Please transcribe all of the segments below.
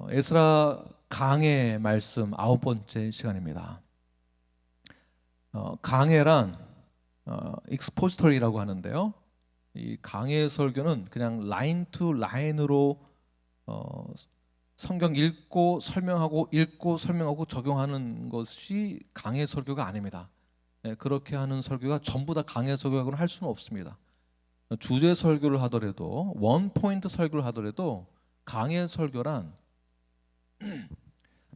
에스라 강해 말씀 9번째 시간입니다. 강해란 익스포지터리라고 하는데요. 이 강해 설교는 그냥 라인 투 라인으로 성경 읽고 설명하고 적용하는 것이 강해 설교가 아닙니다. 그렇게 하는 설교가 전부 다 강해 설교라고는 할 수는 없습니다. 주제 설교를 하더라도 원 포인트 설교를 하더라도 강해 설교란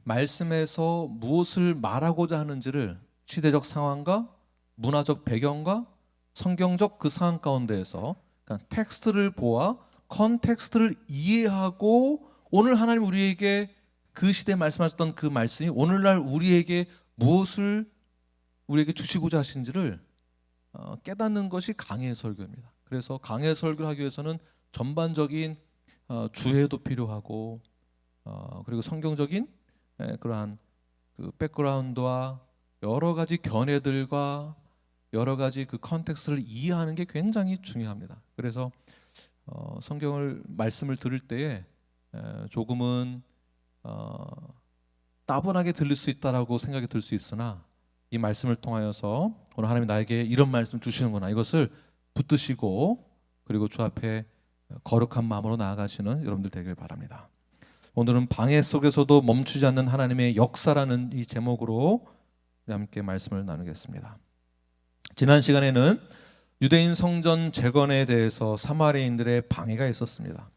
말씀에서 무엇을 말하고자 하는지를 시대적 상황과 문화적 배경과 성경적 그 상황 가운데에서 그러니까 텍스트를 보아 컨텍스트를 이해하고 오늘 하나님 우리에게 그 시대에 말씀하셨던 그 말씀이 오늘날 우리에게 무엇을 우리에게 주시고자 하신지를 깨닫는 것이 강해 설교입니다. 그래서 강해 설교를 하기 위해서는 전반적인 주해도 필요하고 그리고 성경적인 그러한 그 백그라운드와 여러 가지 견해들과 여러 가지 그 컨텍스트를 이해하는 게 굉장히 중요합니다. 그래서 성경을 말씀을 들을 때에 조금은 따분하게 들릴 수 있다라고 생각이 들 수 있으나 이 말씀을 통하여서 오늘 하나님이 나에게 이런 말씀 주시는구나 이것을 붙드시고 그리고 주 앞에 거룩한 마음으로 나아가시는 여러분들 되길 바랍니다. 오늘은 방해 속에서도 멈추지 않는 하나님의 역사라는 이 제목으로 우리 함께 말씀을 나누겠습니다. 지난 시간에는 유대인 성전 재건에 대해서 사마리아인들의 방해가 있었습니다.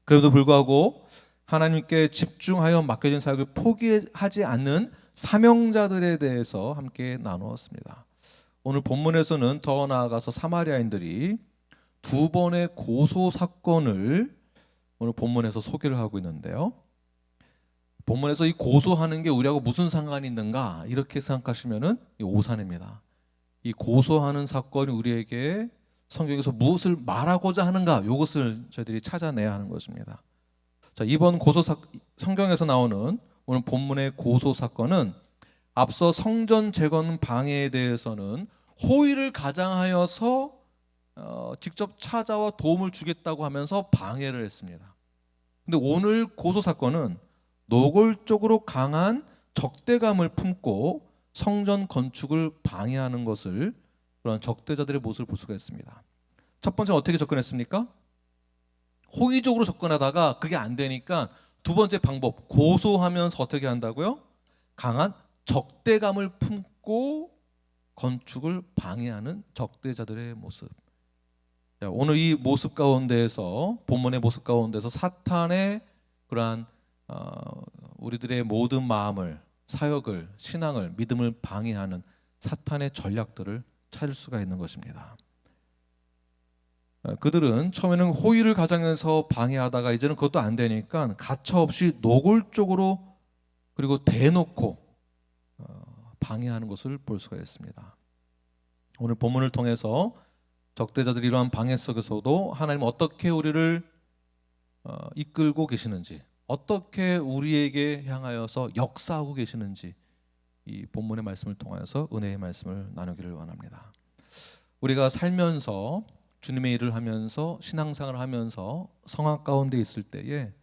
그래도 불구하고 하나님께 집중하여 맡겨진 사역을 포기하지 않는 사명자들에 대해서 함께 나누었습니다. 오늘 본문에서는 더 나아가서 사마리아인들이 두 번의 고소 사건을 오늘 본문에서 소개를 하고 있는데요. 본문에서 이 고소하는 게 우리하고 무슨 상관이 있는가 이렇게 생각하시면은 오산입니다. 이 고소하는 사건이 우리에게 성경에서 무엇을 말하고자 하는가 이것을 저희들이 찾아내야 하는 것입니다. 자, 이번 성경에서 나오는 오늘 본문의 고소 사건은 앞서 성전 재건 방해에 대해서는 호의를 가장하여서 직접 찾아와 도움을 주겠다고 하면서 방해를 했습니다. 근데 오늘 고소 사건은 노골적으로 강한 적대감을 품고 성전 건축을 방해하는 것을 그런 적대자들의 모습을 볼 수가 있습니다. 첫 번째 어떻게 접근했습니까? 호의적으로 접근하다가 그게 안 되니까 두 번째 방법 고소하면서 어떻게 한다고요? 강한 적대감을 품고 건축을 방해하는 적대자들의 모습. 자, 오늘 이 모습 가운데에서 본문의 모습 가운데서 사탄의 그러한 우리들의 모든 마음을 사역을 신앙을 믿음을 방해하는 사탄의 전략들을 찾을 수가 있는 것입니다. 그들은 처음에는 호의를 가장해서 방해하다가 이제는 그것도 안 되니까 가차없이 노골적으로 그리고 대놓고 방해하는 것을 볼 수가 있습니다. 오늘 본문을 통해서 적대자들이 이러한 방해 속에서도 하나님 어떻게 우리를 이끌고 계시는지 어떻게 우리에게 향하여서 역사하고 계시는지 이 본문의 말씀을 통하여서 은혜의 말씀을 나누기를 원합니다. 우리가 살면서 주님의 일을 하면서 신앙생활을 하면서 성악 가운데 있을 때에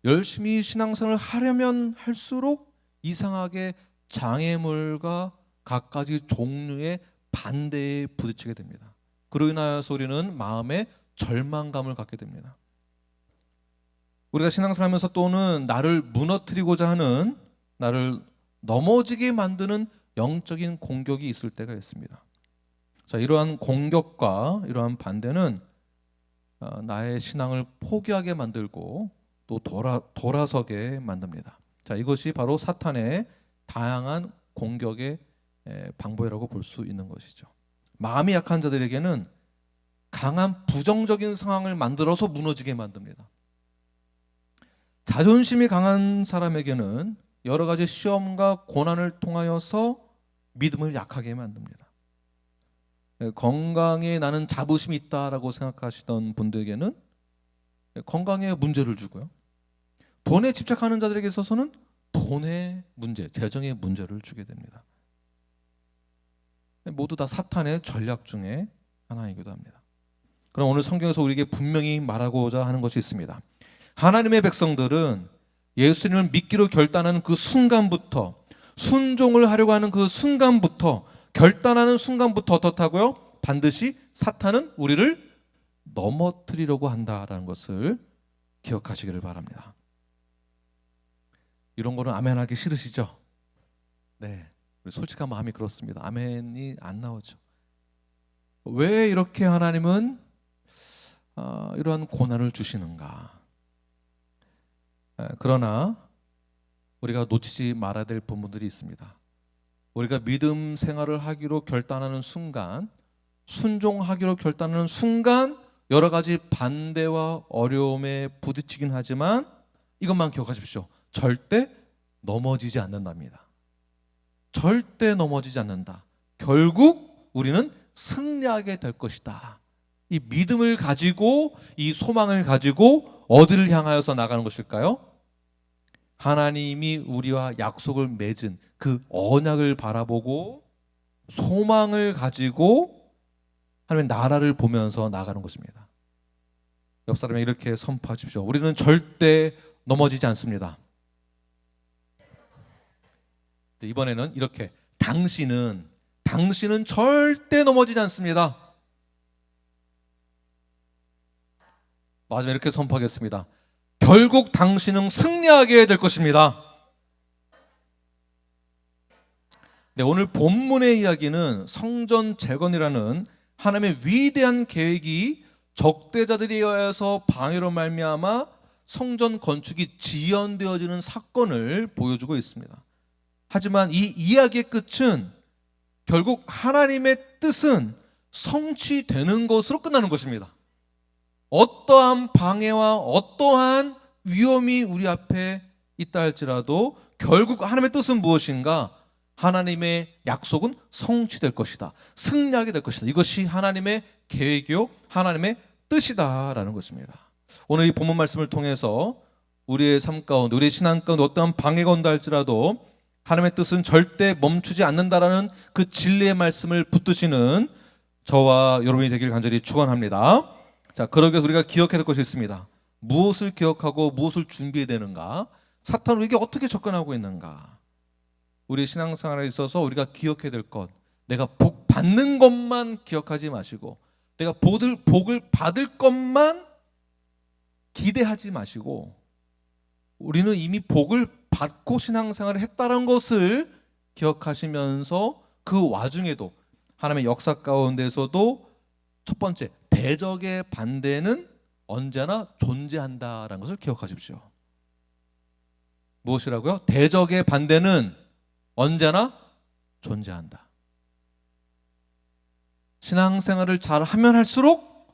열심히 신앙생활을 하려면 할수록 이상하게 장애물과 각가지 종류의 반대에 부딪히게 됩니다. 그로 인하여서 우리는 마음에 절망감을 갖게 됩니다. 우리가 신앙생활하면서 또는 나를 무너뜨리고자 하는 나를 넘어지게 만드는 영적인 공격이 있을 때가 있습니다. 자, 이러한 공격과 이러한 반대는 나의 신앙을 포기하게 만들고 또 돌아서게 만듭니다. 자, 이것이 바로 사탄의 다양한 공격의 방법이라고 볼 수 있는 것이죠. 마음이 약한 자들에게는 강한 부정적인 상황을 만들어서 무너지게 만듭니다. 자존심이 강한 사람에게는 여러 가지 시험과 고난을 통하여서 믿음을 약하게 만듭니다. 건강에 나는 자부심이 있다라고 생각하시던 분들에게는 건강에 문제를 주고요. 돈에 집착하는 자들에게 있어서는 돈의 문제, 재정의 문제를 주게 됩니다. 모두 다 사탄의 전략 중에 하나이기도 합니다. 그럼 오늘 성경에서 우리에게 분명히 말하고자 하는 것이 있습니다. 하나님의 백성들은 예수님을 믿기로 결단하는 그 순간부터, 순종을 하려고 하는 그 순간부터, 결단하는 순간부터 어떻다고요? 반드시 사탄은 우리를 넘어뜨리려고 한다라는 것을 기억하시기를 바랍니다. 이런 거는 아멘하기 싫으시죠? 네, 솔직한 마음이 그렇습니다. 아멘이 안 나오죠. 왜 이렇게 하나님은 이러한 고난을 주시는가? 그러나 우리가 놓치지 말아야 될 부분들이 있습니다. 우리가 믿음 생활을 하기로 결단하는 순간, 순종하기로 결단하는 순간 여러 가지 반대와 어려움에 부딪히긴 하지만 이것만 기억하십시오. 절대 넘어지지 않는답니다. 절대 넘어지지 않는다. 결국 우리는 승리하게 될 것이다. 이 믿음을 가지고, 이 소망을 가지고 어디를 향하여서 나가는 것일까요? 하나님이 우리와 약속을 맺은 그 언약을 바라보고 소망을 가지고 하나님의 나라를 보면서 나가는 것입니다. 옆 사람에게 이렇게 선포하십시오. 우리는 절대 넘어지지 않습니다. 이번에는 이렇게 당신은 절대 넘어지지 않습니다. 마지막에 이렇게 선포하겠습니다. 결국 당신은 승리하게 될 것입니다. 네, 오늘 본문의 이야기는 성전 재건이라는 하나님의 위대한 계획이 적대자들에 의해서 방해로 말미암아 성전 건축이 지연되어지는 사건을 보여주고 있습니다. 하지만 이 이야기의 끝은 결국 하나님의 뜻은 성취되는 것으로 끝나는 것입니다. 어떠한 방해와 어떠한 위험이 우리 앞에 있다 할지라도 결국 하나님의 뜻은 무엇인가? 하나님의 약속은 성취될 것이다. 승리하게 될 것이다. 이것이 하나님의 계획이요 하나님의 뜻이다라는 것입니다. 오늘 이 본문 말씀을 통해서 우리의 삶 가운데, 우리의 신앙 가운데 어떠한 방해가 온다 할지라도 하나님의 뜻은 절대 멈추지 않는다라는 그 진리의 말씀을 붙드시는 저와 여러분이 되길 간절히 축원합니다. 자, 그러기 위해서 우리가 기억해야 될 것이 있습니다. 무엇을 기억하고 무엇을 준비해야 되는가? 사탄은 우리에게 어떻게 접근하고 있는가? 우리 신앙생활에 있어서 우리가 기억해야 될 것, 내가 복 받는 것만 기억하지 마시고 내가 복을 받을 것만 기대하지 마시고 우리는 이미 복을 받고 신앙생활을 했다는 것을 기억하시면서 그 와중에도 하나님의 역사 가운데서도 첫 번째, 대적의 반대는 언제나 존재한다라는 것을 기억하십시오. 무엇이라고요? 대적의 반대는 언제나 존재한다. 신앙생활을 잘 하면 할수록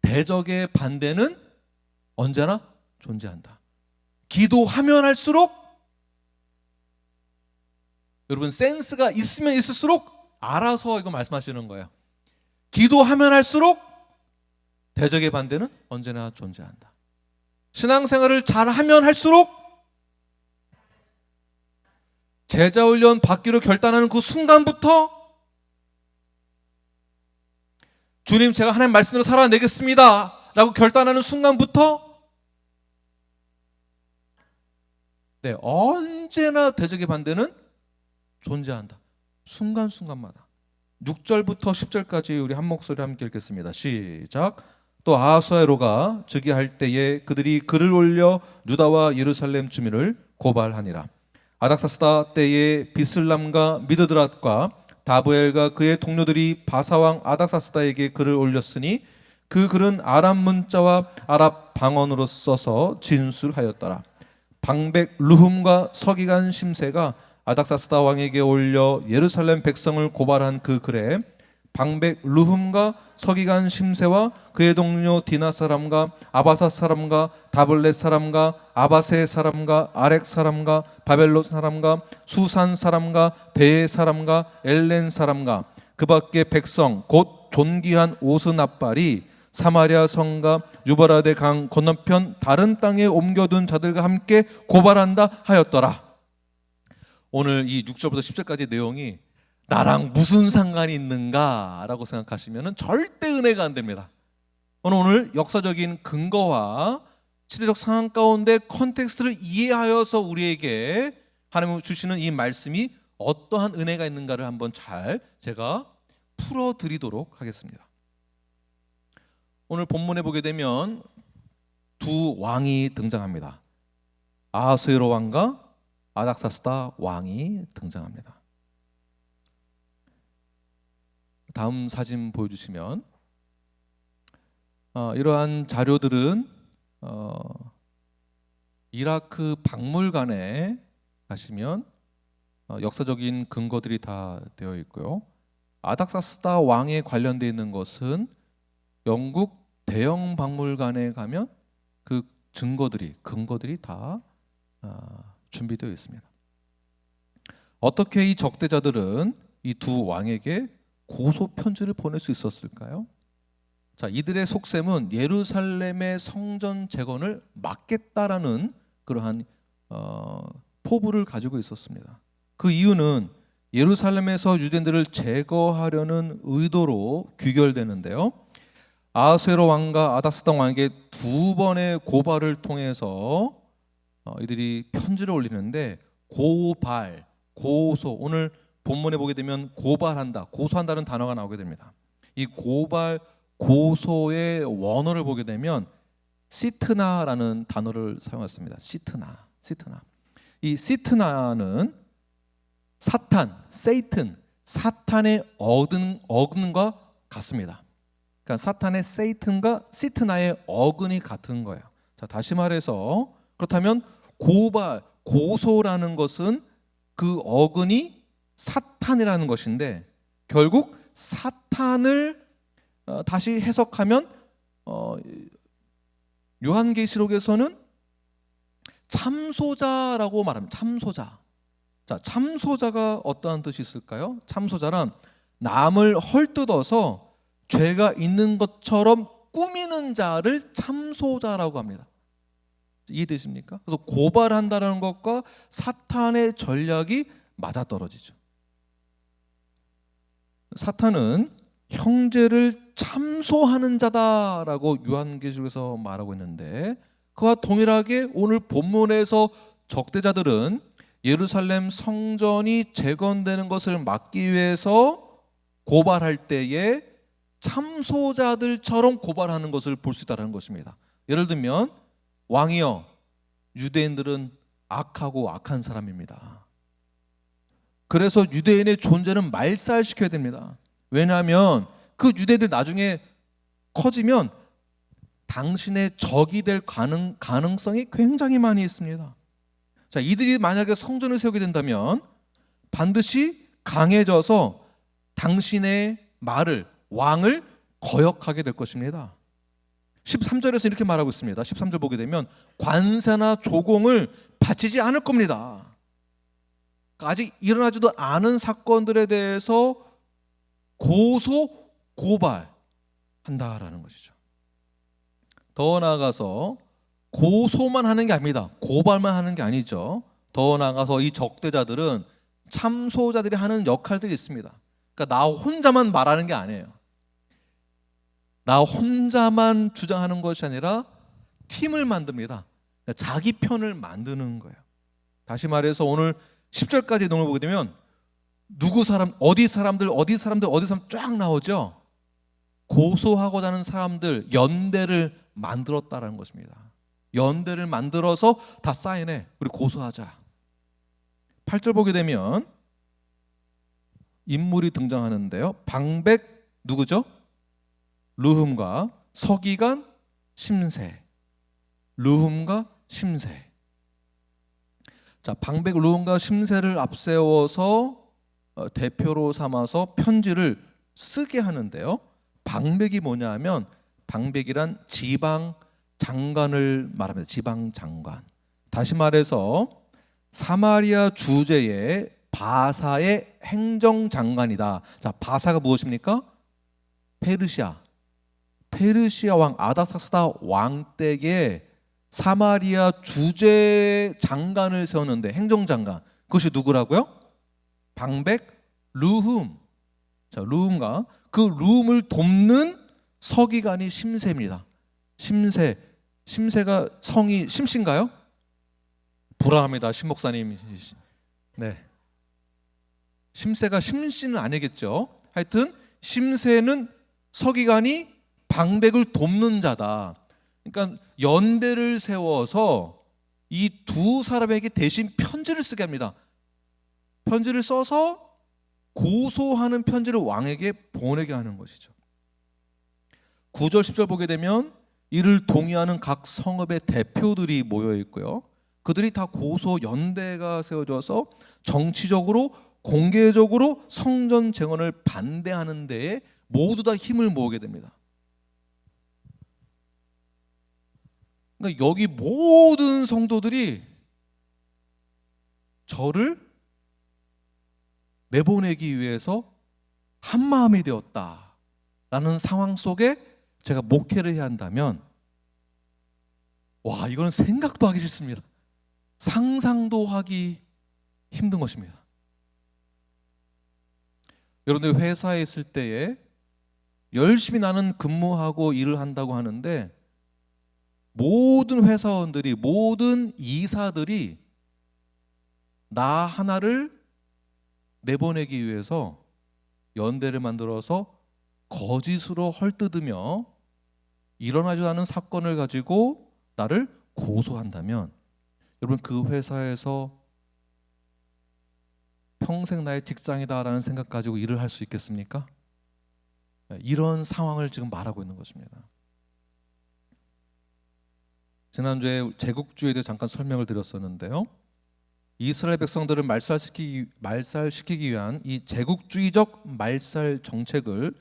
대적의 반대는 언제나 존재한다. 기도하면 할수록 여러분 센스가 있으면 있을수록 알아서 이거 말씀하시는 거예요. 기도하면 할수록 대적의 반대는 언제나 존재한다. 신앙생활을 잘하면 할수록 제자훈련 받기로 결단하는 그 순간부터 주님 제가 하나님 말씀대로 살아내겠습니다 라고 결단하는 순간부터 네, 언제나 대적의 반대는 존재한다. 순간순간마다. 6절부터 10절까지 우리 한 목소리 함께 읽겠습니다. 시작. 또 아하수에로가 즉위할 때에 그들이 글을 올려 유다와 예루살렘 주민을 고발하니라. 아닥사스다 때에 비슬람과 미드드랏과 다브엘과 그의 동료들이 바사왕 아닥사스다에게 글을 올렸으니 그 글은 아람 문자와 아랍 방언으로 써서 진술하였더라. 방백 르훔과 서기관 심세가 아닥사스다 왕에게 올려 예루살렘 백성을 고발한 그 글에 방백 르훔과 서기관 심세와 그의 동료 디나 사람과 아바사 사람과 다블렛 사람과 아바세 사람과 아렉 사람과 바벨론 사람과 수산 사람과 베에 사람과 엘렌 사람과 그 밖에 백성 곧 존귀한 오스납발이 사마리아 성과 유바라데 강 건너편 다른 땅에 옮겨둔 자들과 함께 고발한다 하였더라. 오늘 이 6절부터 10절까지 내용이 나랑 무슨 상관이 있는가 라고 생각하시면 절대 은혜가 안 됩니다. 오늘 역사적인 근거와 시대적 상황 가운데 컨텍스트를 이해하여서 우리에게 하나님 주시는 이 말씀이 어떠한 은혜가 있는가를 한번 잘 제가 풀어드리도록 하겠습니다. 오늘 본문에 보게 되면 두 왕이 등장합니다. 아하수에로 왕과 아닥사스다 왕이 등장합니다. 다음 사진 보여주시면 이러한 자료들은 이라크 박물관에 가시면 역사적인 근거들이 다 되어 있고요. 아닥사스다 왕에 관련되어 있는 것은 영국 대형 박물관에 가면 그 근거들이 다 준비되어 있습니다. 어떻게 이 적대자들은 이 두 왕에게 고소 편지를 보낼 수 있었을까요? 자, 이들의 속셈은 예루살렘의 성전 재건을 막겠다라는 그러한 포부를 가지고 있었습니다. 그 이유는 예루살렘에서 유대인들을 제거하려는 의도로 귀결되는데요. 아하수에로 왕과 아닥사스다 왕에게 두 번의 고발을 통해서 이들이 편지를 올리는데 고발, 고소, 오늘 본문에 보게 되면 고발한다, 고소한다는 단어가 나오게 됩니다. 이 고발, 고소의 원어를 보게 되면 시트나라는 단어를 사용했습니다. 시트나. 이 시트나는 사탄, 세이튼, 사탄의 어근과 같습니다. 그러니까 사탄의 세이튼과 시트나의 어근이 같은 거예요. 자, 다시 말해서 그렇다면 고발, 고소라는 것은 그 어근이 사탄이라는 것인데 결국 사탄을 다시 해석하면 요한계시록에서는 참소자라고 말합니다. 참소자. 자, 참소자가 어떠한 뜻이 있을까요? 참소자란 남을 헐뜯어서 죄가 있는 것처럼 꾸미는 자를 참소자라고 합니다. 이해되십니까? 그래서 고발한다는 것과 사탄의 전략이 맞아떨어지죠. 사탄은 형제를 참소하는 자다라고 요한계시록에서 말하고 있는데 그와 동일하게 오늘 본문에서 적대자들은 예루살렘 성전이 재건되는 것을 막기 위해서 고발할 때에 참소자들처럼 고발하는 것을 볼 수 있다는 것입니다. 예를 들면 왕이여, 유대인들은 악하고 악한 사람입니다. 그래서 유대인의 존재는 말살시켜야 됩니다. 왜냐하면 그 유대인들 나중에 커지면 당신의 적이 될 가능성이 굉장히 많이 있습니다. 자, 이들이 만약에 성전을 세우게 된다면 반드시 강해져서 당신의 말을, 왕을 거역하게 될 것입니다. 13절에서 이렇게 말하고 있습니다. 13절 보게 되면 관세나 조공을 바치지 않을 겁니다. 아직 일어나지도 않은 사건들에 대해서 고소, 고발한다라는 것이죠. 더 나아가서 고소만 하는 게 아닙니다. 고발만 하는 게 아니죠. 더 나아가서 이 적대자들은 참소자들이 하는 역할들이 있습니다. 그러니까 나 혼자만 말하는 게 아니에요. 나 혼자만 주장하는 것이 아니라 팀을 만듭니다. 그러니까 자기 편을 만드는 거예요. 다시 말해서 오늘 10절까지 내용을 보게 되면 누구 사람, 어디 사람들 쫙 나오죠. 고소하고자 하는 사람들 연대를 만들었다라는 것입니다. 연대를 만들어서 다 사인해. 우리 고소하자. 8절 보게 되면 인물이 등장하는데요. 방백 누구죠? 르흠과 서기관 심세. 르흠과 심세. 자, 방백 르흠과 심세를 앞세워서 대표로 삼아서 편지를 쓰게 하는데요. 방백이 뭐냐 하면 방백이란 지방 장관을 말합니다. 지방 장관. 다시 말해서 사마리아 주제의 바사의 행정장관이다. 자, 바사가 무엇입니까? 페르시아 왕 아닥사스다 왕 때에 사마리아 주제 장관을 세웠는데 행정장관. 그것이 누구라고요? 방백 르흠. 자, 르흠과 그 르흠을 돕는 서기관이 심세입니다. 심세 심새가 성이 심씨인가요? 불안합니다. 심 목사님. 네. 심새가 심씨는 아니겠죠. 하여튼 심새는 서기관이 방백을 돕는 자다. 그러니까 연대를 세워서 이 두 사람에게 대신 편지를 쓰게 합니다. 편지를 써서 고소하는 편지를 왕에게 보내게 하는 것이죠. 9절 10절 보게 되면 이를 동의하는 각 성읍의 대표들이 모여 있고요. 그들이 다 고소 연대가 세워져서 정치적으로 공개적으로 성전 재건을 반대하는 데에 모두 다 힘을 모으게 됩니다. 그러니까 여기 모든 성도들이 저를 내보내기 위해서 한마음이 되었다라는 상황 속에 제가 목회를 해야 한다면, 와, 이거는 생각도 하기 싫습니다. 상상도 하기 힘든 것입니다. 여러분들 회사에 있을 때에 열심히 나는 근무하고 일을 한다고 하는데 모든 회사원들이, 모든 이사들이 나 하나를 내보내기 위해서 연대를 만들어서 거짓으로 헐뜯으며 일어나지 않은 사건을 가지고 나를 고소한다면, 여러분 그 회사에서 평생 나의 직장이다라는 생각 가지고 일을 할 수 있겠습니까? 이런 상황을 지금 말하고 있는 것입니다. 지난주에 제국주의에 대해 잠깐 설명을 드렸었는데요. 이스라엘 백성들을 말살시키기 위한 이 제국주의적 말살 정책을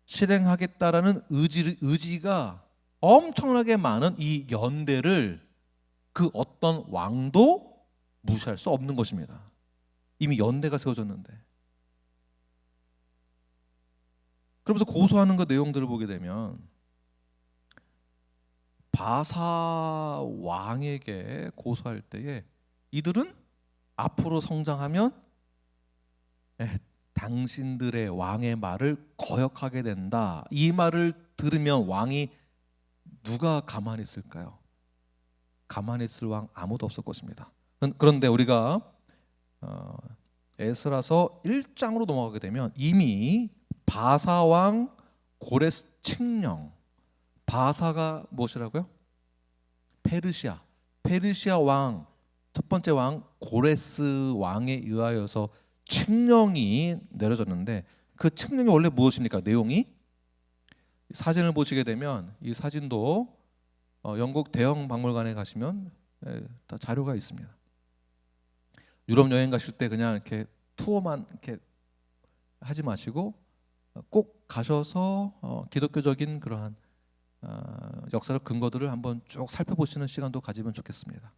실행하겠다라는 의지가 엄청나게 많은 이 연대를 그 어떤 왕도 무시할 수 없는 것입니다. 이미 연대가 세워졌는데. 그러면서 고소하는 그 내용들을 보게 되면 바사 왕에게 고소할 때에 이들은 앞으로 성장하면 당신들의 왕의 말을 거역하게 된다. 이 말을 들으면 왕이 누가 가만히 있을까요? 가만히 있을 왕 아무도 없을 것입니다. 그런데 우리가 에스라서 1장으로 넘어가게 되면 이미 바사 왕 고레스 칙령, 바사가 무엇이라고요? 페르시아 왕, 첫 번째 왕 고레스 왕에 의하여서 칙령이 내려졌는데, 그 칙령이 원래 무엇입니까? 내용이 사진을 보시게 되면 이 사진도 영국 대형 박물관에 가시면 다 자료가 있습니다. 유럽 여행 가실 때 그냥 이렇게 투어만 이렇게 하지 마시고 꼭 가셔서 기독교적인 그러한 역사적 근거들을 한번 쭉 살펴보시는 시간도 가지면 좋겠습니다.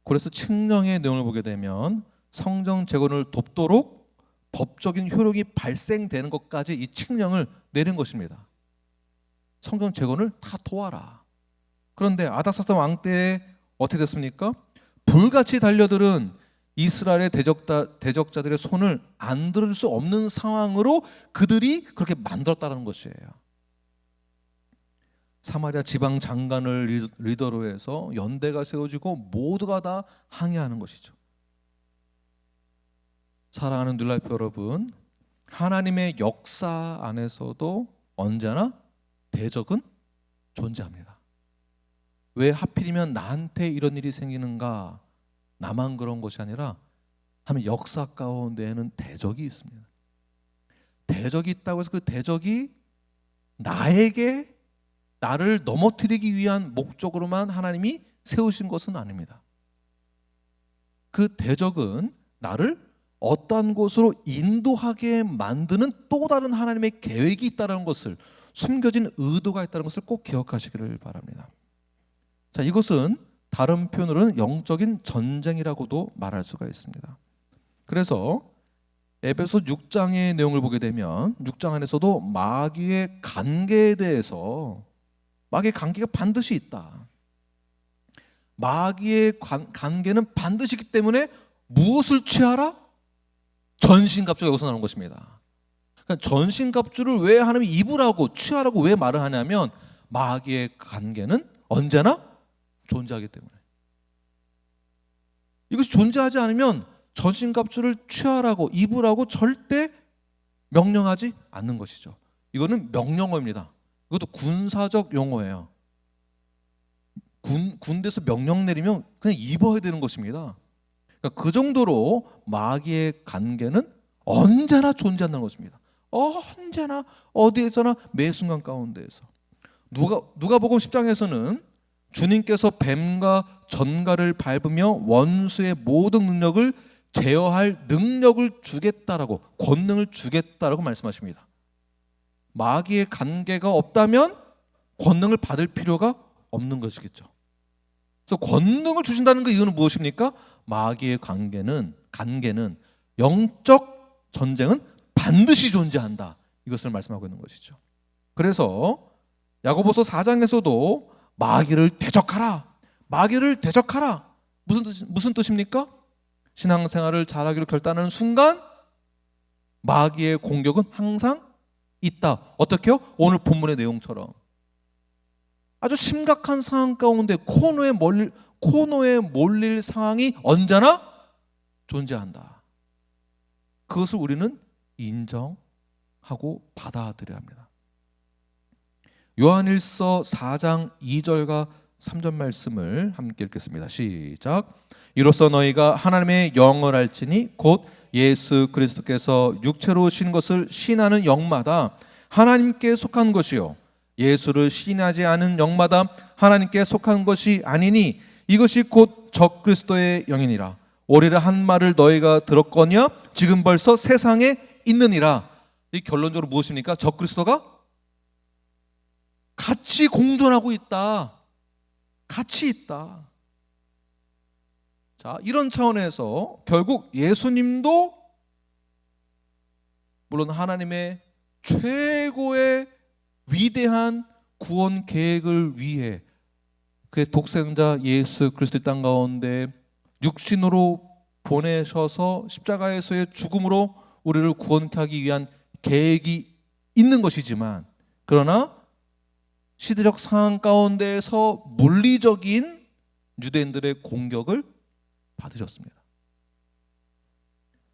그래서 칙령의 내용을 보게 되면 성전 재건을 돕도록 법적인 효력이 발생되는 것까지 이 칙령을 내린 것입니다. 성전 재건을 다 도와라. 그런데 아닥사스 왕 때에 어떻게 됐습니까? 불같이 달려들은 이스라엘의 대적자들의 손을 안 들어줄 수 없는 상황으로 그들이 그렇게 만들었다는 것이에요. 사마리아 지방 장관을 리더로 해서 연대가 세워지고 모두가 다 항의하는 것이죠. 사랑하는 뉴라이프 여러분, 하나님의 역사 안에서도 언제나 대적은 존재합니다. 왜 하필이면 나한테 이런 일이 생기는가? 나만 그런 것이 아니라 하나님 역사 가운데에는 대적이 있습니다. 대적이 있다고 해서 그 대적이 나를 넘어뜨리기 위한 목적으로만 하나님이 세우신 것은 아닙니다. 그 대적은 나를 어떠한 곳으로 인도하게 만드는 또 다른 하나님의 계획이 있다는 것을, 숨겨진 의도가 있다는 것을 꼭 기억하시기를 바랍니다. 자, 이것은 다른 표현으로는 영적인 전쟁이라고도 말할 수가 있습니다. 그래서 에베소 6장의 내용을 보게 되면 6장 안에서도 마귀의 관계에 대해서, 마귀의 관계가 반드시 있다. 마귀의 관계는 반드시 있기 때문에 무엇을 취하라? 전신갑주가 여기서 나오는 것입니다. 그러니까 전신갑주를 왜 하나님이 입으라고 취하라고 왜 말을 하냐면 마귀의 관계는 언제나 존재하기 때문에. 이것이 존재하지 않으면 전신갑주를 취하라고 입으라고 절대 명령하지 않는 것이죠. 이거는 명령어입니다. 이것도 군사적 용어예요. 군대에서 명령 내리면 그냥 입어야 되는 것입니다. 그러니까 그 정도로 마귀의 관계는 언제나 존재한다는 것입니다. 언제나 어디에서나 매 순간 가운데에서. 누가복음 10장에서는 주님께서 뱀과 전갈을 밟으며 원수의 모든 능력을 제어할 능력을 주겠다라고, 권능을 주겠다라고 말씀하십니다. 마귀의 관계가 없다면 권능을 받을 필요가 없는 것이겠죠. 그래서 권능을 주신다는 그 이유는 무엇입니까? 마귀의 관계는 영적 전쟁은 반드시 존재한다. 이것을 말씀하고 있는 것이죠. 그래서 야고보서 4장에서도 마귀를 대적하라. 마귀를 대적하라. 무슨 뜻입니까? 신앙생활을 잘하기로 결단하는 순간 마귀의 공격은 항상 있다. 어떻게요? 오늘 본문의 내용처럼 아주 심각한 상황 가운데 코너에 몰릴 상황이 언제나 존재한다. 그것을 우리는 인정하고 받아들여야 합니다. 요한일서 4장 2절과 3절 말씀을 함께 읽겠습니다. 시작. 이로써 너희가 하나님의 영을 알지니 곧 예수 그리스도께서 육체로 오신 것을 신하는 영마다 하나님께 속한 것이요 예수를 신하지 않은 영마다 하나님께 속한 것이 아니니 이것이 곧 적그리스도의 영이니라. 오리라 한 말을 너희가 들었거니와 지금 벌써 세상에 있느니라. 이 결론적으로 무엇입니까? 적그리스도가 같이 공존하고 있다. 같이 있다. 자, 이런 차원에서 결국 예수님도 물론 하나님의 최고의 위대한 구원 계획을 위해 그의 독생자 예수 그리스도의 땅 가운데 육신으로 보내셔서 십자가에서의 죽음으로 우리를 구원케 하기 위한 계획이 있는 것이지만, 그러나 시대적 상황 가운데에서 물리적인 유대인들의 공격을 받으셨습니다.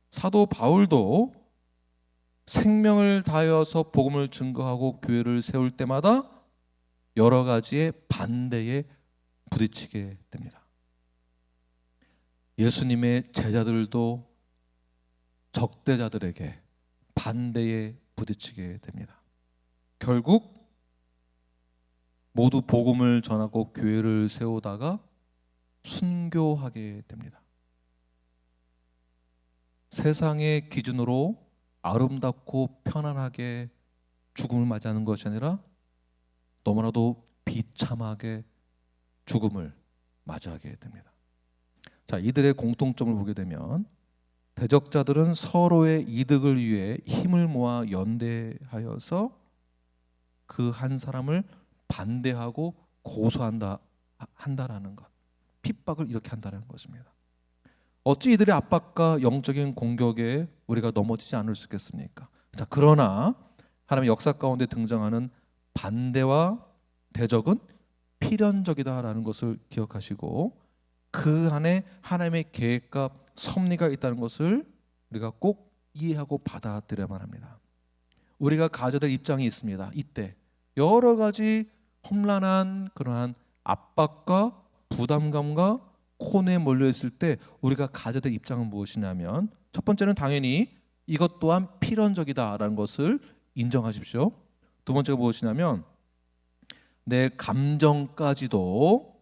사도 바울도 생명을 다하여서 복음을 증거하고 교회를 세울 때마다 여러 가지의 반대에 부딪히게 됩니다. 예수님의 제자들도 적대자들에게 반대에 부딪히게 됩니다. 결국 모두 복음을 전하고 교회를 세우다가 순교하게 됩니다. 세상의 기준으로 아름답고 편안하게 죽음을 맞이하는 것이 아니라 너무나도 비참하게 죽음을 맞이하게 됩니다. 자, 이들의 공통점을 보게 되면 대적자들은 서로의 이득을 위해 힘을 모아 연대하여서 그 한 사람을 반대하고 고소한다라는 것, 핍박을 이렇게 한다는 것입니다. 어찌 이들의 압박과 영적인 공격에 우리가 넘어지지 않을 수 있겠습니까? 자, 그러나 하나님의 역사 가운데 등장하는 반대와 대적은 필연적이다라는 것을 기억하시고 그 안에 하나님의 계획과 섭리가 있다는 것을 우리가 꼭 이해하고 받아들여야만 합니다. 우리가 가져야 될 입장이 있습니다. 이때 여러 가지 험난한 그러한 압박과 부담감과 코너에 몰려있을 때 우리가 가져야 될 입장은 무엇이냐면, 첫 번째는 당연히 이것 또한 필연적이다라는 것을 인정하십시오. 두 번째가 무엇이냐면 내 감정까지도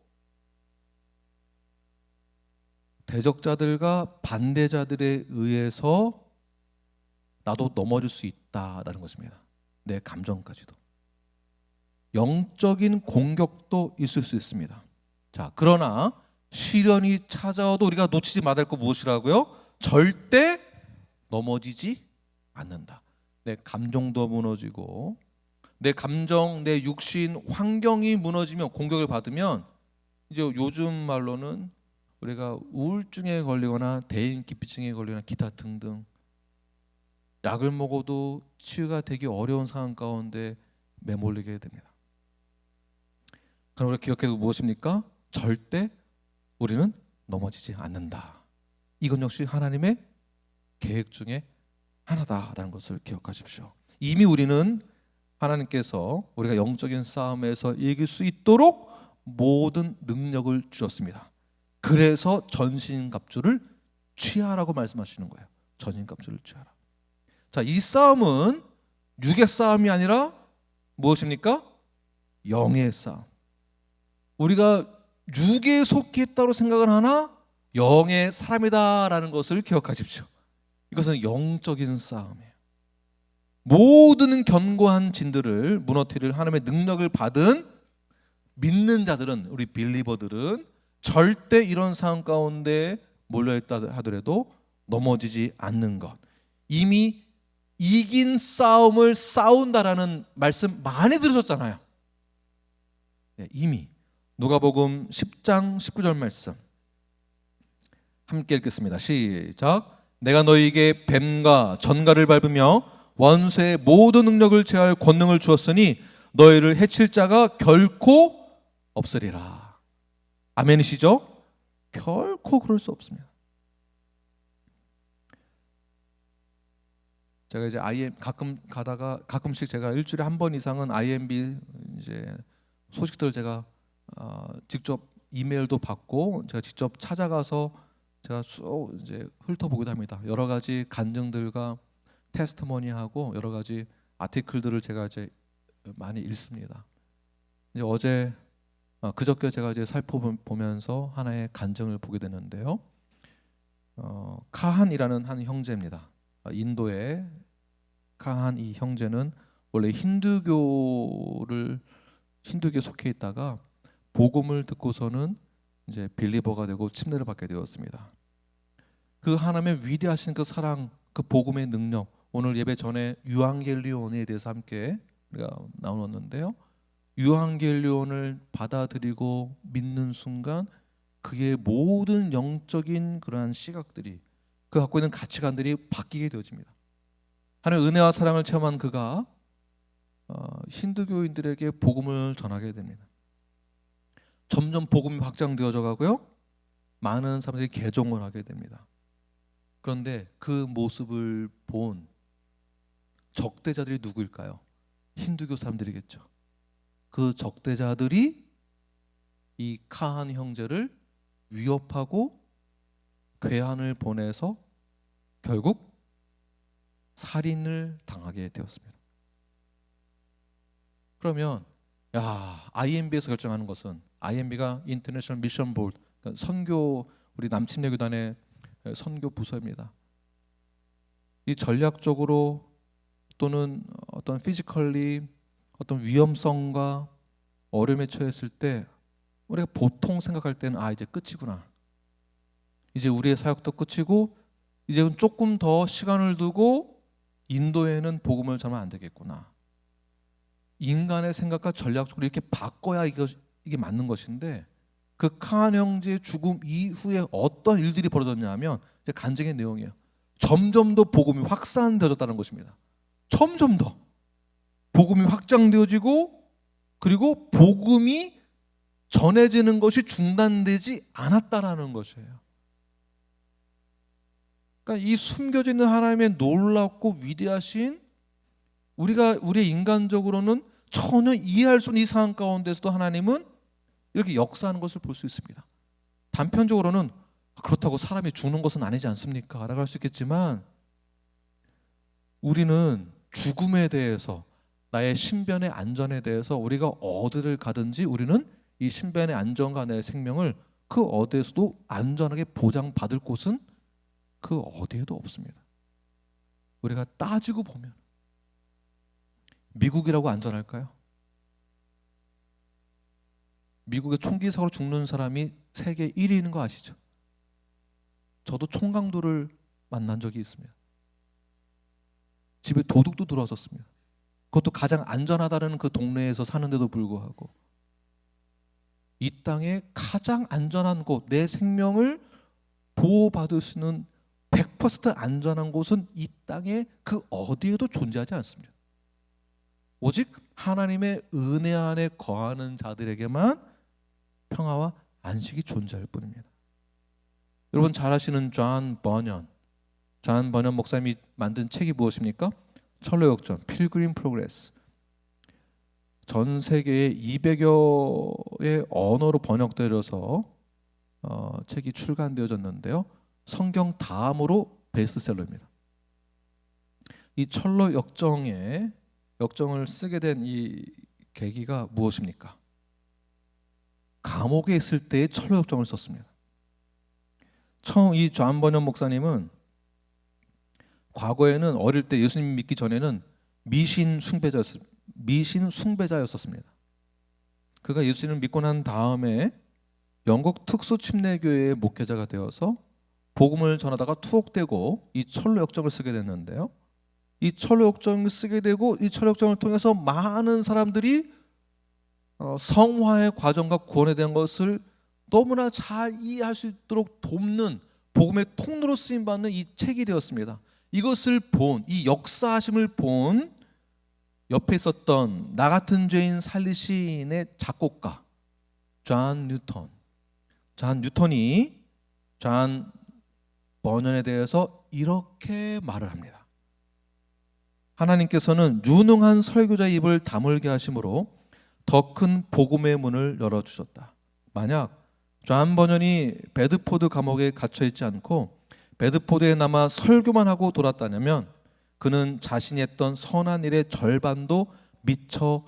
대적자들과 반대자들에 의해서 나도 넘어질 수 있다라는 것입니다. 내 감정까지도. 영적인 공격도 있을 수 있습니다. 자, 그러나 시련이 찾아와도 우리가 놓치지 말아야 할 것 무엇이라고요? 절대 넘어지지 않는다. 내 감정도 무너지고 내 감정, 내 육신, 환경이 무너지면, 공격을 받으면 이제 요즘 말로는 우리가 우울증에 걸리거나 대인기피증에 걸리거나 기타 등등 약을 먹어도 치유가 되기 어려운 상황 가운데 매몰리게 됩니다. 그럼 우리가 기억해도 무엇입니까? 절대 우리는 넘어지지 않는다. 이건 역시 하나님의 계획 중에 하나다라는 것을 기억하십시오. 이미 우리는 하나님께서 우리가 영적인 싸움에서 이길 수 있도록 모든 능력을 주셨습니다. 그래서 전신갑주를 취하라고 말씀하시는 거예요. 전신갑주를 취하라. 자, 이 싸움은 육의 싸움이 아니라 무엇입니까? 영의 싸움. 우리가 육에 속했다고 생각을 하나 영의 사람이다라는 것을 기억하십시오. 이것은 영적인 싸움이에요. 모든 견고한 진들을 무너뜨릴 하나님의 능력을 받은 믿는 자들은, 우리 빌리버들은 절대 이런 상황 가운데 몰려있다 하더라도 넘어지지 않는 것. 이미 이긴 싸움을 싸운다라는 말씀 많이 들으셨잖아요. 이미 누가복음 10장 19절 말씀 함께 읽겠습니다. 시작. 내가 너희에게 뱀과 전갈을 밟으며 원수의 모든 능력을 제할 권능을 주었으니 너희를 해칠 자가 결코 없으리라. 아멘이시죠? 결코 그럴 수 없습니다. 제가 이제 가끔씩 제가 일주일에 한 번 이상은 IMB 이제 소식들을 제가 직접 이메일도 받고 제가 직접 찾아가서 제가 쭉 이제 훑어보기도 합니다. 여러 가지 간증들과 테스트머니하고 여러 가지 아티클들을 제가 이제 많이 읽습니다. 이제 어제 그저께 제가 이제 살펴보면서 하나의 간증을 보게 됐는데요. 카한이라는 한 형제입니다. 인도의 카한 이 형제는 원래 힌두교에 속해 있다가 복음을 듣고서는 이제 빌리버가 되고 침례를 받게 되었습니다. 그 하나님의 위대하신 그 사랑, 그 복음의 능력, 오늘 예배 전에 유앙겔리온에 대해서 함께 우리가 나눴는데요. 유앙겔리온을 받아들이고 믿는 순간 그의 모든 영적인 그러한 시각들이, 그 갖고 있는 가치관들이 바뀌게 되어집니다. 하나님의 은혜와 사랑을 체험한 그가 힌두교인들에게 복음을 전하게 됩니다. 점점 복음이 확장되어져 가고요. 많은 사람들이 개종을 하게 됩니다. 그런데 그 모습을 본 적대자들이 누구일까요? 힌두교 사람들이겠죠. 그 적대자들이 이 카한 형제를 위협하고 괴한을 보내서 결국 살인을 당하게 되었습니다. 그러면 IMB에서 결정하는 것은, IMB가 인터내셔널 미션 보드, 선교, 우리 남침례교단의 선교 부서입니다. 이 전략적으로 또는 어떤 피지컬리 어떤 위험성과 어려움에 처했을 때 우리가 보통 생각할 때는 이제 끝이구나. 이제 우리의 사역도 끝이고 이제는 조금 더 시간을 두고 인도에는 복음을 전하면 안 되겠구나. 인간의 생각과 전략적으로 이렇게 바꿔야 이게 맞는 것인데, 그 카한 형제의 죽음 이후에 어떤 일들이 벌어졌냐 하면 이제 간증의 내용이에요. 점점 더 복음이 확산되어졌다는 것입니다. 점점 더 복음이 확장되어지고, 그리고 복음이 전해지는 것이 중단되지 않았다라는 것이에요. 그러니까 이 숨겨져 있는 하나님의 놀랍고 위대하신, 우리의 인간적으로는 전혀 이해할 수 없는 이 상황 가운데서도 하나님은 이렇게 역사하는 것을 볼 수 있습니다. 단편적으로는 그렇다고 사람이 죽는 것은 아니지 않습니까? 라고 할 수 있겠지만, 우리는 죽음에 대해서, 나의 신변의 안전에 대해서 우리가 어디를 가든지 우리는 이 신변의 안전과 내 생명을 그 어디에서도 안전하게 보장받을 곳은 그 어디에도 없습니다. 우리가 따지고 보면 미국이라고 안전할까요? 미국의 총기 사고로 죽는 사람이 세계 1위인 거 아시죠? 저도 총강도를 만난 적이 있습니다. 집에 도둑도 들어왔었습니다. 그것도 가장 안전하다는 그 동네에서 사는데도 불구하고, 이 땅에 가장 안전한 곳, 내 생명을 보호받을 수 있는 100% 안전한 곳은 이 땅에 그 어디에도 존재하지 않습니다. 오직 하나님의 은혜 안에 거하는 자들에게만 평화와 안식이 존재할 뿐입니다. 여러분 잘 아시는 존 버년 목사님이 만든 책이 무엇입니까? 철로역정, 필그림 프로그레스. 전 세계에 200여의 언어로 번역되어서 책이 출간되어졌는데요. 성경 다음으로 베스트셀러입니다. 이 철로역정을 쓰게 된 이 계기가 무엇입니까? 감옥에 있을 때의 철로역정을 썼습니다. 처음 이 존 버년 목사님은 과거에는 어릴 때 예수님 믿기 전에는 미신 숭배자였었습니다. 그가 예수님을 믿고 난 다음에 영국 특수침례교회의 목회자가 되어서 복음을 전하다가 투옥되고 이 철로역정을 쓰게 됐는데요. 이 철로역정을 쓰게 되고 이 철로역정을 통해서 많은 사람들이 성화의 과정과 구원에 대한 것을 너무나 잘 이해할 수 있도록 돕는 복음의 통로로 쓰임받는 이 책이 되었습니다. 이것을 본, 이 역사하심을 본 옆에 있었던 나 같은 죄인 살리시인의 작곡가 존 뉴턴이 존 버년에 대해서 이렇게 말을 합니다. 하나님께서는 유능한 설교자의 입을 다물게 하심으로 더 큰 복음의 문을 열어주셨다. 만약 존 버년이 베드포드 감옥에 갇혀 있지 않고 베드포드에 남아 설교만 하고 돌았다면 그는 자신이 했던 선한 일의 절반도 미처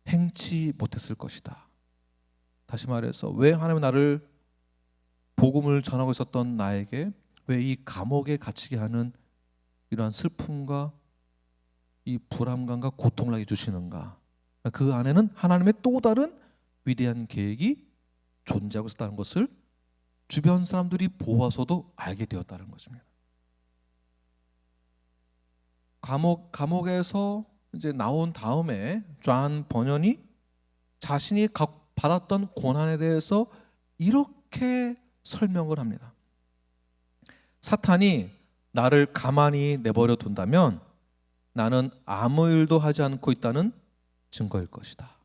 행치 못했을 것이다. 다시 말해서 왜 하나님은 나를 복음을 전하고 있었던 나에게 왜 이 감옥에 갇히게 하는 이러한 슬픔과 이 불안감과 고통을 하게 주시는가? 그 안에는 하나님의 또 다른 위대한 계획이 존재하고 있었다는 것을 주변 사람들이 보아서도 알게 되었다는 것입니다. 감옥에서 이제 나온 다음에 존 버년이 자신이 받았던 고난에 대해서 이렇게 설명을 합니다. 사탄이 나를 가만히 내버려 둔다면 나는 아무 일도 하지 않고 있다는 증거일 것이다.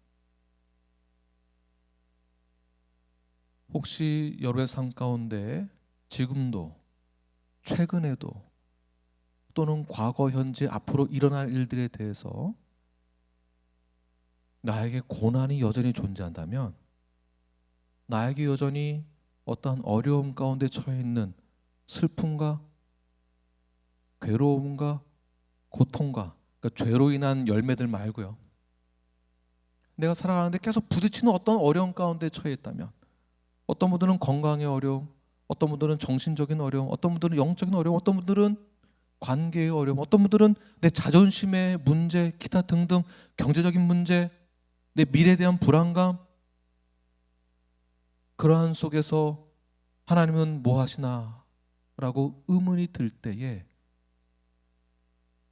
혹시 여러분의 삶 가운데 지금도 최근에도 또는 과거, 현재, 앞으로 일어날 일들에 대해서 나에게 고난이 여전히 존재한다면 나에게 여전히 어떠한 어려움 가운데 처해 있는 슬픔과 괴로움과 고통과 그러니까 죄로 인한 열매들 말고요. 내가 살아가는데 계속 부딪히는 어떤 어려움 가운데 처해 있다면 어떤 분들은 건강의 어려움, 어떤 분들은 정신적인 어려움, 어떤 분들은 영적인 어려움, 어떤 분들은 관계의 어려움, 어떤 분들은 내 자존심의 문제, 기타 등등 경제적인 문제, 내 미래에 대한 불안감, 그러한 속에서 하나님은 뭐 하시나 라고 의문이 들 때에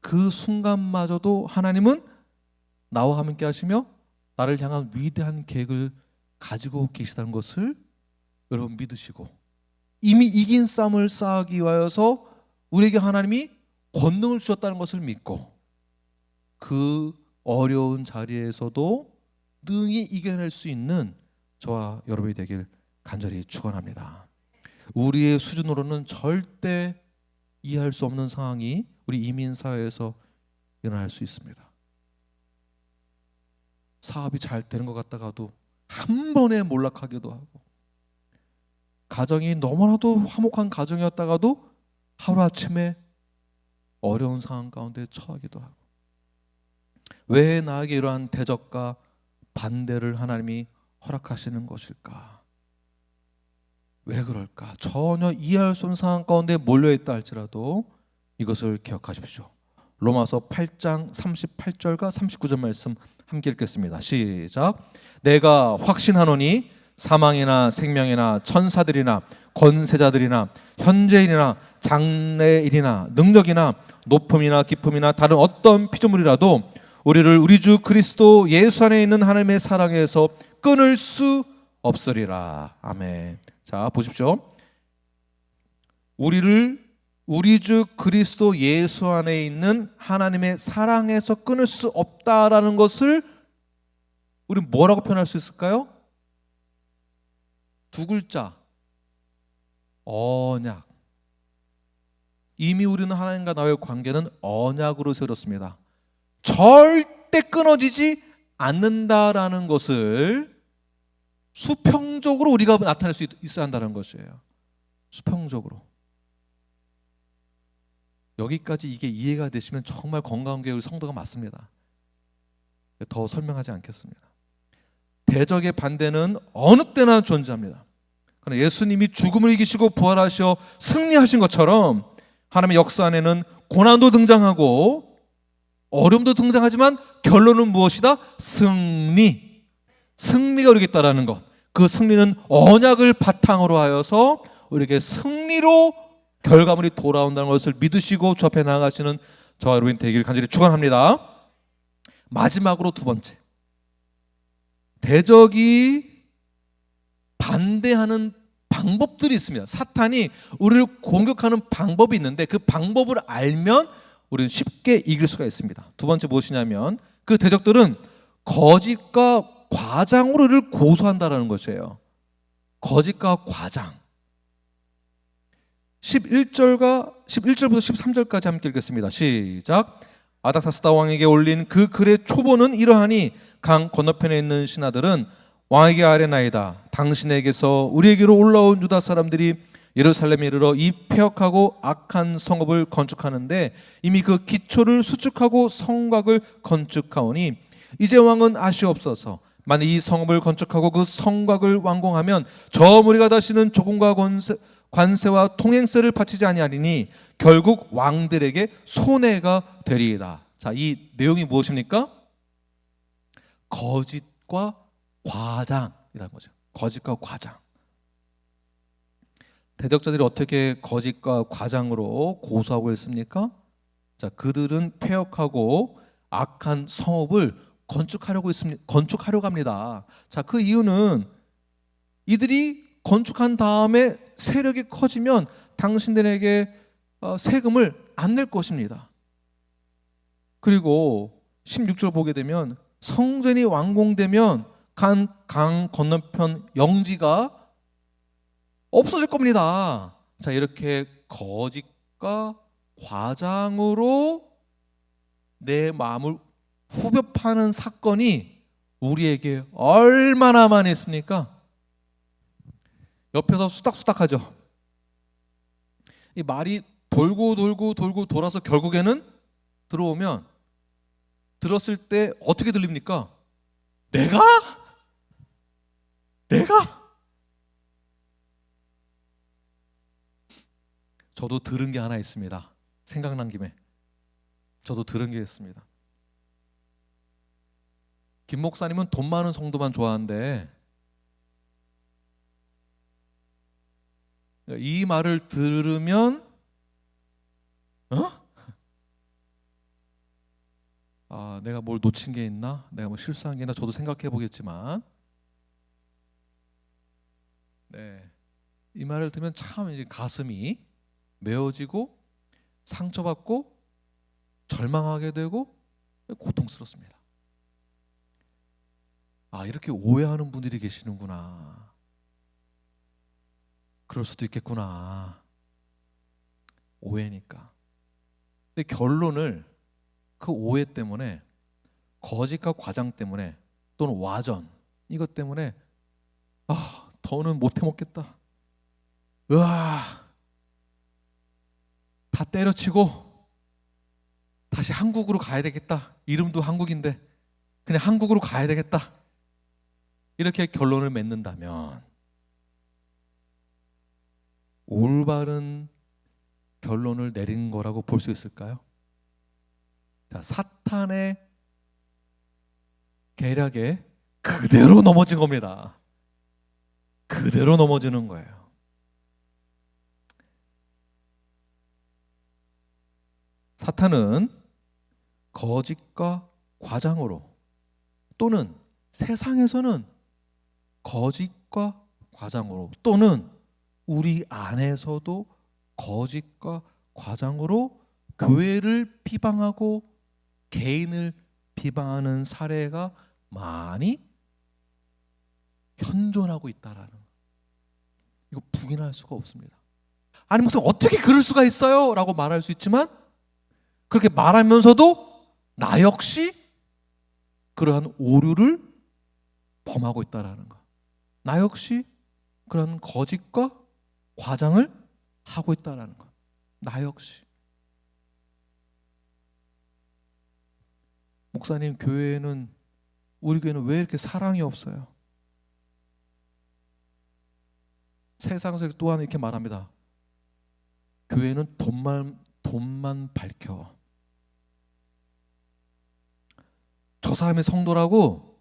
그 순간마저도 하나님은 나와 함께 하시며 나를 향한 위대한 계획을 가지고 계시다는 것을 여러분 믿으시고 이미 이긴 싸움을 쌓기 위하여서 우리에게 하나님이 권능을 주셨다는 것을 믿고 그 어려운 자리에서도 능히 이겨낼 수 있는 저와 여러분이 되길 간절히 축원합니다. 우리의 수준으로는 절대 이해할 수 없는 상황이 우리 이민 사회에서 일어날 수 있습니다. 사업이 잘 되는 것 같다가도 한 번에 몰락하기도 하고 가정이 너무나도 화목한 가정이었다가도 하루아침에 어려운 상황 가운데 처하기도 하고 왜 나에게 이러한 대적과 반대를 하나님이 허락하시는 것일까? 왜 그럴까? 전혀 이해할 수 없는 상황 가운데 몰려있다 할지라도 이것을 기억하십시오. 로마서 8장 38절과 39절 말씀 함께 읽겠습니다. 시작. 내가 확신하노니 사망이나 생명이나 천사들이나 권세자들이나 현재일이나 장래일이나 능력이나 높음이나 깊음이나 다른 어떤 피조물이라도 우리를 우리 주 그리스도 예수 안에 있는 하나님의 사랑에서 끊을 수 없으리라. 아멘. 자, 보십시오. 우리를 우리 주 그리스도 예수 안에 있는 하나님의 사랑에서 끊을 수 없다라는 것을 우리 뭐라고 표현할 수 있을까요? 두 글자, 언약. 이미 우리는 하나님과 나의 관계는 언약으로 세웠습니다. 절대 끊어지지 않는다라는 것을 수평적으로 우리가 나타낼 수 있어야 한다는 것이에요. 수평적으로. 여기까지 이게 이해가 되시면 정말 건강한 교회 우리 성도가 맞습니다. 더 설명하지 않겠습니다. 대적의 반대는 어느 때나 존재합니다. 그러나 예수님이 죽음을 이기시고 부활하셔 승리하신 것처럼 하나님의 역사 안에는 고난도 등장하고 어려움도 등장하지만 결론은 무엇이다? 승리가 우리겠다라는 것. 그 승리는 언약을 바탕으로 하여서 우리에게 승리로 결과물이 돌아온다는 것을 믿으시고 주 앞에 나아가시는 저와 여러분이 되기를 간절히 축원합니다. 마지막으로 두 번째, 대적이 반대하는 방법들이 있습니다. 사탄이 우리를 공격하는 방법이 있는데 그 방법을 알면 우리는 쉽게 이길 수가 있습니다. 두 번째 무엇이냐면 그 대적들은 거짓과 과장으로 우리를 고소한다는 것이에요. 거짓과 과장. 11절부터 13절까지 함께 읽겠습니다. 시작. 아닥사스다 왕에게 올린 그 글의 초본은 이러하니 강 건너편에 있는 신하들은 왕에게 아뢰나이다. 당신에게서 우리에게로 올라온 유다 사람들이 예루살렘에 이르러 이 폐역하고 악한 성읍을 건축하는데 이미 그 기초를 수축하고 성곽을 건축하오니 이제 왕은 아시옵소서. 만일 이 성읍을 건축하고 그 성곽을 완공하면 저 무리가 다시는 조공과 관세와 통행세를 바치지 아니하리니 결국 왕들에게 손해가 되리이다. 자, 이 내용이 무엇입니까? 거짓과 과장이라는 거죠. 거짓과 과장. 대적자들이 어떻게 거짓과 과장으로 고소하고 있습니까? 자, 그들은 폐역하고 악한 성읍을 건축하려고 합니다. 자, 그 이유는 이들이 건축한 다음에 세력이 커지면 당신들에게 세금을 안 낼 것입니다. 그리고 16절 보게 되면 성전이 완공되면 강 건너편 영지가 없어질 겁니다. 자, 이렇게 거짓과 과장으로 내 마음을 후벼 파는 사건이 우리에게 얼마나 많이 있습니까? 옆에서 수닥수닥하죠. 이 말이 돌고 돌아서 결국에는 들어오면 들었을 때 어떻게 들립니까? 내가? 저도 들은 게 하나 있습니다. 생각난 김에 저도 들은 게 있습니다. 김 목사님은 돈 많은 성도만 좋아하는데 이 말을 들으면 내가 뭘 놓친 게 있나? 내가 뭐 실수한 게 있나? 저도 생각해 보겠지만 이 말을 들으면 참 이제 가슴이 메어지고 상처받고 절망하게 되고 고통스럽습니다. 이렇게 오해하는 분들이 계시는구나. 그럴 수도 있겠구나. 오해니까. 근데 결론을 그 오해 때문에 거짓과 과장 때문에 또는 와전 이것 때문에 더는 못 해먹겠다. 다 때려치고 다시 한국으로 가야 되겠다. 이름도 한국인데 그냥 한국으로 가야 되겠다. 이렇게 결론을 맺는다면 올바른 결론을 내린 거라고 볼 수 있을까요? 자, 사탄의 계략에 그대로 넘어진 겁니다. 그대로 넘어지는 거예요. 사탄은 거짓과 과장으로 또는 세상에서는 거짓과 과장으로 또는 우리 안에서도 거짓과 과장으로 교회를 비방하고 개인을 비방하는 사례가 많이 현존하고 있다라는, 이거 부인할 수가 없습니다. 아니 무슨 어떻게 그럴 수가 있어요? 라고 말할 수 있지만 그렇게 말하면서도 나 역시 그러한 오류를 범하고 있다라는 거, 나 역시 그러한 거짓과 과장을 하고 있다라는 거, 나 역시. 목사님, 우리 교회는 왜 이렇게 사랑이 없어요? 세상에서 또한 이렇게 말합니다. 교회는 돈만 밝혀. 저 사람이 성도라고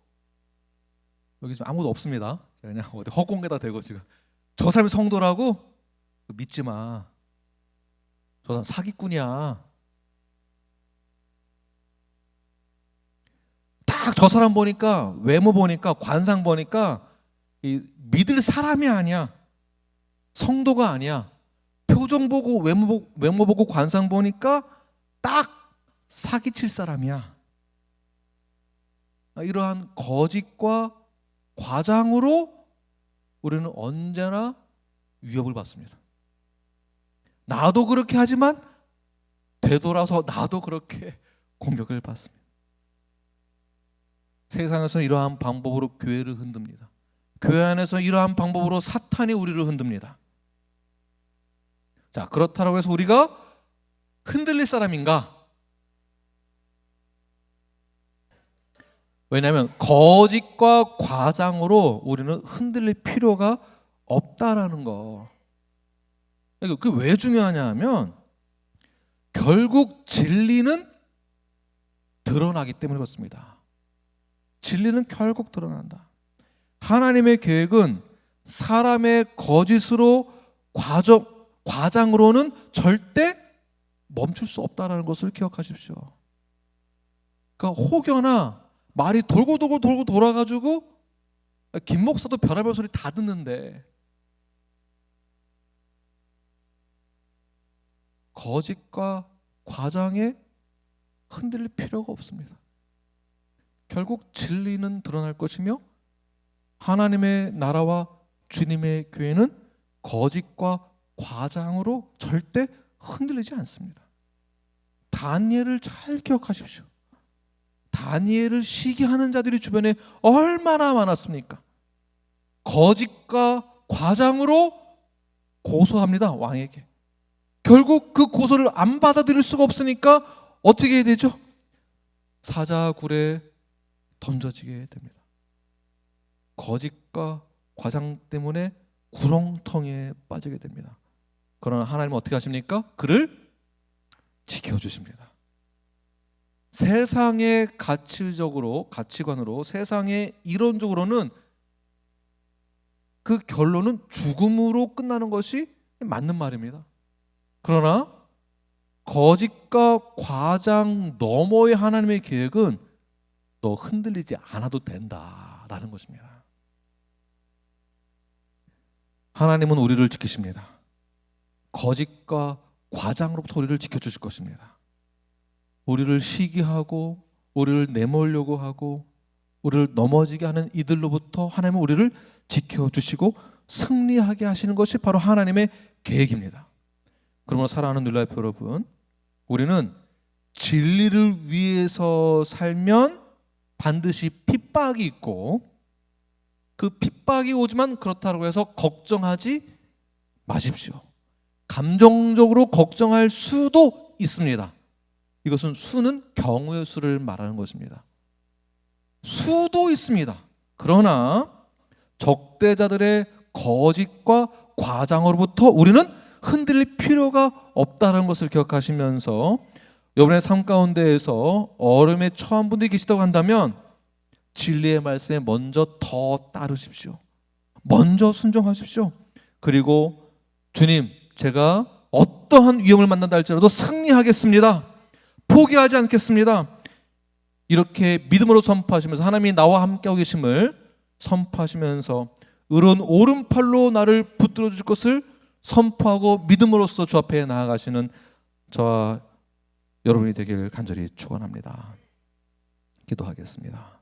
여기 지금 아무도 없습니다. 제가 그냥 어디 헛공개다 대고 지금 저 사람이 성도라고 믿지 마. 저 사람 사기꾼이야. 딱 저 사람 보니까, 외모 보니까, 관상 보니까 믿을 사람이 아니야. 성도가 아니야. 표정 보고 외모 보고 관상 보니까 딱 사기칠 사람이야. 이러한 거짓과 과장으로 우리는 언제나 위협을 받습니다. 나도 그렇게 하지만 되돌아서 나도 그렇게 공격을 받습니다. 세상에서는 이러한 방법으로 교회를 흔듭니다. 교회 안에서 이러한 방법으로 사탄이 우리를 흔듭니다. 자, 그렇다고 해서 우리가 흔들릴 사람인가? 왜냐하면 거짓과 과장으로 우리는 흔들릴 필요가 없다라는 거. 그게 왜 중요하냐 하면 결국 진리는 드러나기 때문에 그렇습니다. 진리는 결국 드러난다. 하나님의 계획은 사람의 거짓으로 과장으로는 절대 멈출 수 없다는 것을 기억하십시오. 그러니까 혹여나 말이 돌고 돌아가지고 김 목사도 별의별 소리 다 듣는데 거짓과 과장에 흔들릴 필요가 없습니다. 결국 진리는 드러날 것이며 하나님의 나라와 주님의 교회는 거짓과 과장으로 절대 흔들리지 않습니다. 다니엘을 잘 기억하십시오. 다니엘을 시기하는 자들이 주변에 얼마나 많았습니까? 거짓과 과장으로 고소합니다, 왕에게. 결국 그 고소를 안 받아들일 수가 없으니까 어떻게 해야 되죠? 사자굴에 던져지게 됩니다. 거짓과 과장 때문에 구렁텅이에 빠지게 됩니다. 그러나 하나님은 어떻게 하십니까? 그를 지켜주십니다. 세상의 가치관으로, 세상의 이론적으로는 그 결론은 죽음으로 끝나는 것이 맞는 말입니다. 그러나 거짓과 과장 너머의 하나님의 계획은 너 흔들리지 않아도 된다라는 것입니다. 하나님은 우리를 지키십니다. 거짓과 과장으로부터 우리를 지켜주실 것입니다. 우리를 시기하고 우리를 내몰려고 하고 우리를 넘어지게 하는 이들로부터 하나님은 우리를 지켜주시고 승리하게 하시는 것이 바로 하나님의 계획입니다. 그러므로 사랑하는 뉴라이프 여러분, 우리는 진리를 위해서 살면 반드시 핍박이 있고 그 핍박이 오지만 그렇다고 해서 걱정하지 마십시오. 감정적으로 걱정할 수도 있습니다. 이것은 수는 경우의 수를 말하는 것입니다. 수도 있습니다. 그러나 적대자들의 거짓과 과장으로부터 우리는 흔들릴 필요가 없다는 것을 기억하시면서 여러분의 삶 가운데에서 어려움에 처한 분들이 계시다고 한다면 진리의 말씀에 먼저 더 따르십시오. 먼저 순종하십시오. 그리고 주님, 제가 어떠한 위험을 만난다 할지라도 승리하겠습니다. 포기하지 않겠습니다. 이렇게 믿음으로 선포하시면서 하나님이 나와 함께하고 계심을 선포하시면서 의로운 오른팔로 나를 붙들어 주실 것을 선포하고 믿음으로써 주 앞에 나아가시는 저와 여러분이 되길 간절히 축원합니다. 기도하겠습니다.